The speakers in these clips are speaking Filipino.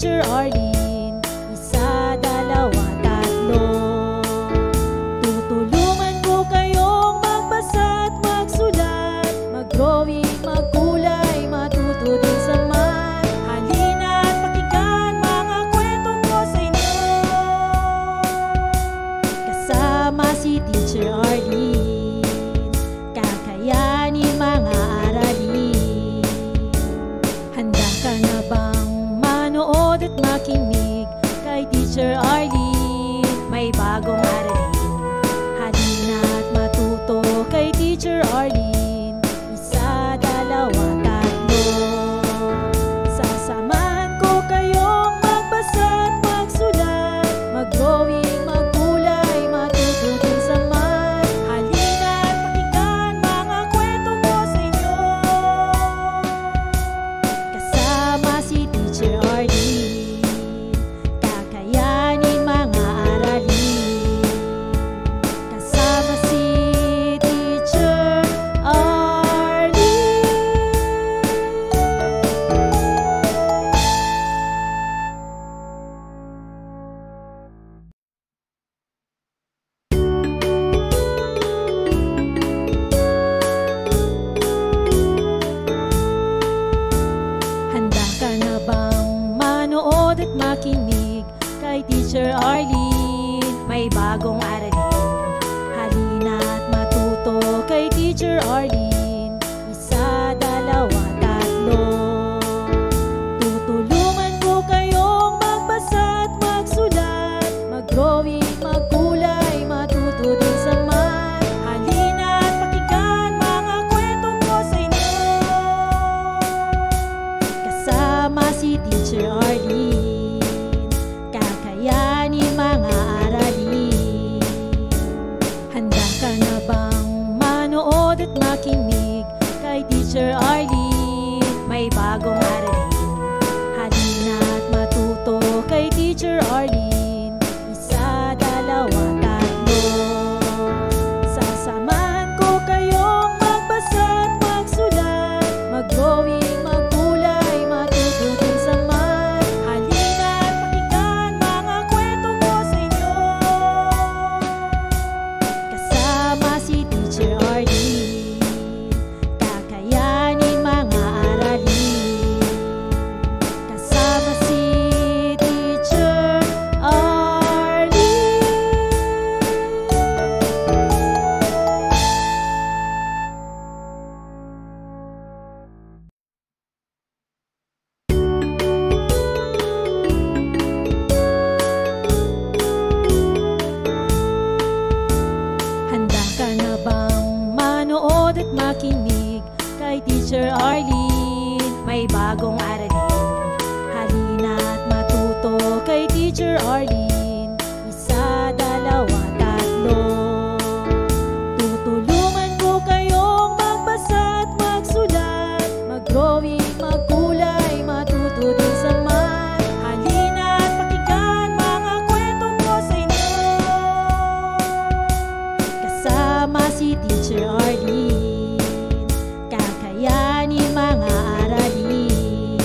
Teacher Arlene. Isa, dalawa, tatlo. Tutulungan ko kayong magbasa at magsulat, mag-drawing, magkulay, matuto din sa math. Halina at pakinggan mga kwento ko sa inyo. Kasama si Teacher Arlene, kakayanin mga aralin. Handa ka na bang manood at makinig kay Teacher Arlene? May bagong aralin. Halina at matuto kay Teacher Arlene. Isa, dalawa, tatlo. Sasamahan ko kayong magbasa at magsulat, mag-drawing, magkulay, matuto din sa math. Halina at pakinggan mga kwento ko sa inyo. Kasama si Teacher Arlene, kakayanin mga aralin. Kasama si Teacher Arlene. Handa ka na bang manood at makinig kay Teacher Arlene? May bagong aralin. Halina at matuto kay Teacher Arlene. Isa, dalawa, tatlo. Tutulungan ko kayong magbasa at magsulat, mag-drawing, magkulay, matuto din sa math. Halina at pakinggan mga kwento ko sa inyo. Kasama si Teacher Arlene, kakayanin mga aralin. Handa ka na bang manood at makinig kay Teacher Arlene? May bagong aralin. Halina at matuto kay Teacher Arlene. Isa, dalawa, tatlo. Sasamahan ko kayong magbasa at magsulat, mag-drawing, magkulay, matuto din sa math. Halina at pakinggan mga kwento ko sa inyo. Kasama si Teacher Arlene, kakayanin mga aralin. Kasama si Teacher Arlene. Handa ka na bang manood at makinig kay Teacher Arlene? May bagong aralin. Halina at matuto kay Teacher Arlene. Isa, dalawa, tatlo. Tutulungan ko kayong magbasa at magsulat, mag-drawing, magkulay, matuto din sa math. Halina at pakinggan mga kwento ko sa inyo. Kasama si Teacher Arlene, kakayanin mga aralin.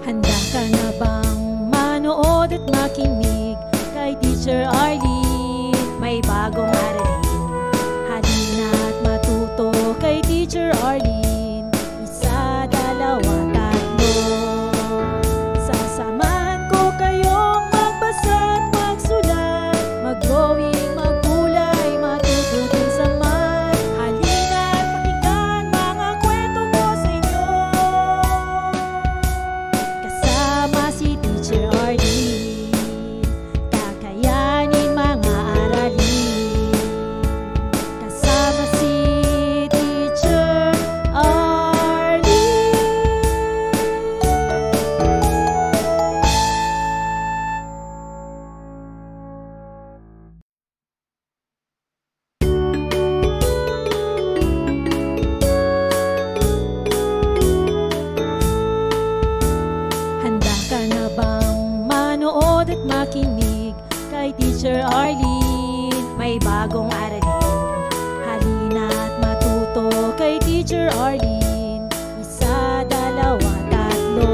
Handa ka na bang manood at makinig kay Teacher Arlene? May bagong aralin. Halina at matuto kay Teacher Arlene. Isa, dalawa, tatlo. Sasamahan ko kayong magbasa at magsulat, mag-drawing, magkulay, matuto din sa math. Halina at pakinggan mga kwento ko sa inyo. Kasama si Teacher Arlene, kakayanin mga aralin. Kasama si Teacher Arlene. Handa ka na bang manood at makinig kay Teacher Arlene? May bagong aralin. Halina at matuto kay Teacher Arlene. Isa, dalawa, tatlo.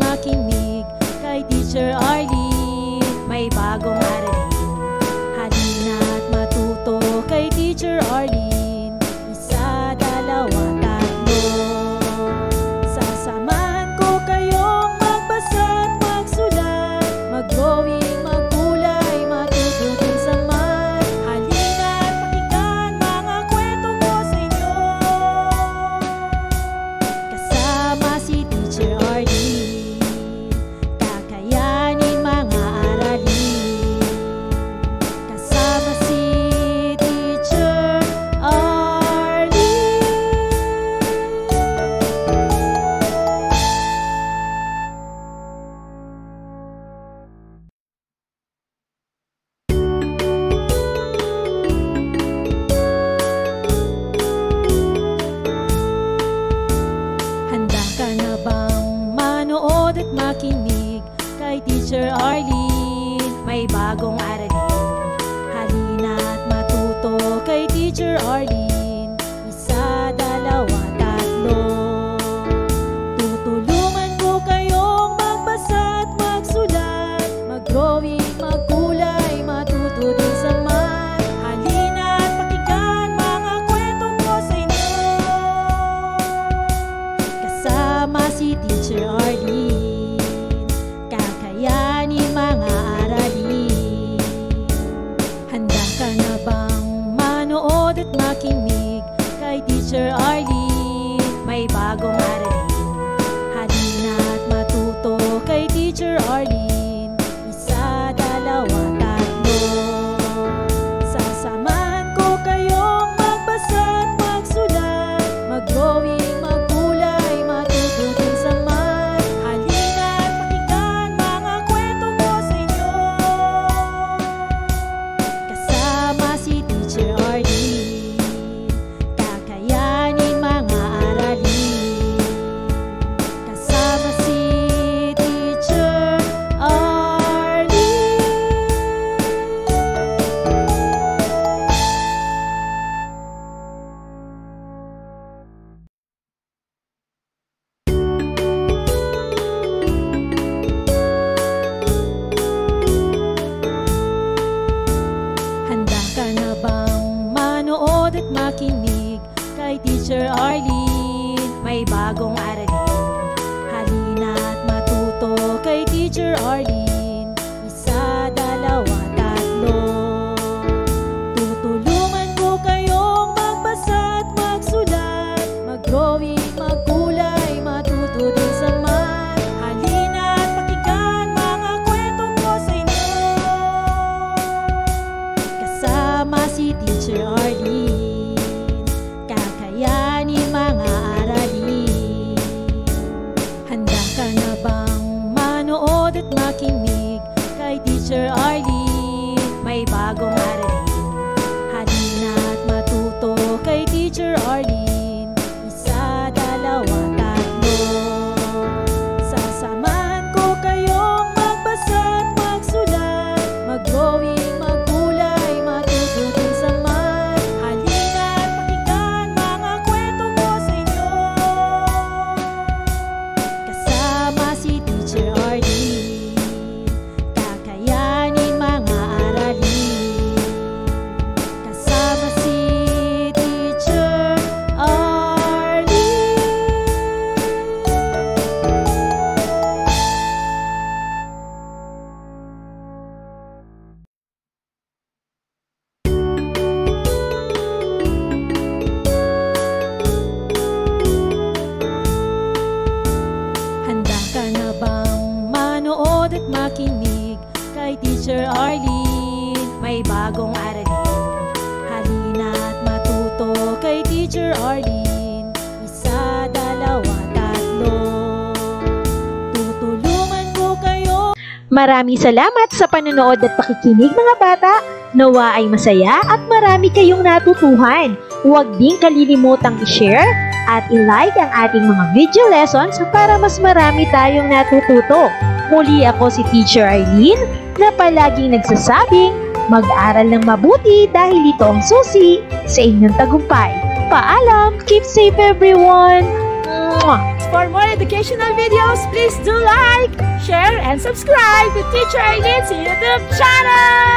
makinig kay Teacher Arlene. May bagong aralin, halina't matuto kay Teacher Arlene. Isa, dalawa, tatlo. Sasamahan ko kayong magbasa't magsulat, mag-drawing, magkulay, matuto din sa math. Halina't pakinggan mga kwento ko sa inyo. Kasama si Teacher Arlene, kakayanin mga aralin. Kasama si Teacher Arlene. Handa ka na bang manood at makinig kay Teacher Arlene? May bagong aralin, halina't matuto kay Teacher Arlene. Isa, dalawa, tatlo. Tutulungan ko kayong magbasa at magsulat, mag-drawing, magkulay, matuto din sa math. Halina't pakinggan mga kwento ko sa inyo. Kasama si Teacher Arlene, kakayanin mga aralin. Handa ka na bang manood at makinig kay Teacher Arlene? May bagong aralin, halina't matuto kay Teacher Arlene. Isa, dalawa, tatlo. Sasamahan ko kayong magbasa at magsulat, mag-drawing, magkulay, matuto din sa math. Halina't pakinggan mga kwento ko sa inyo. Kasama si Teacher Arlene, kakayanin mga aralin. Kasama si Teacher Arlene. Handa ka na bang manood at makinig kay Teacher Arlene? May bagong aralin, halina't matuto kay Teacher Arlene. Isa, dalawa, tatlo. Tutulungan ko kayong magbasa at magsulat, mag-drawing, magkulay, matuto din sa math. Halina't pakinggan mga kwento ko sa inyo. Kasama si Teacher Arlene, kakayanin mga aralin. Handa ka na bang manood at makinig kay Teacher Arlene? May bagong aralin, halina't matuto kay Teacher Arlene. Isa, dalawa, tatlo. Sasamahan ko kayong magbasa at magsulat, mag-drawing, magkulay, matuto din sa math. Halina't pakinggan mga kwento ko sa inyo. Kasama si Teacher Arlene, kakayanin mga aralin. Kasama si Teacher Arlene. Handa ka na bang manood at makinig kay Teacher Arlene? May bagong aralin, halina't matuto kay Teacher Arlene. Isa, dalawa, tatlo. Tutulungan ko kayo. Maraming salamat sa panonood at pakikinig mga bata. Nawa ay masaya at marami kayong natutuhan. Huwag din kalilimutang i-share at i-like ang ating mga video lessons para mas marami tayong natututo. Muli ako si Teacher Arlene na palaging nagsasabing mag-aral ng mabuti dahil ito ang susi sa inyong tagumpay. Paalam! Keep safe everyone! Mwah! For more educational videos, please do like, share, and subscribe to Teacher Arlene's YouTube channel!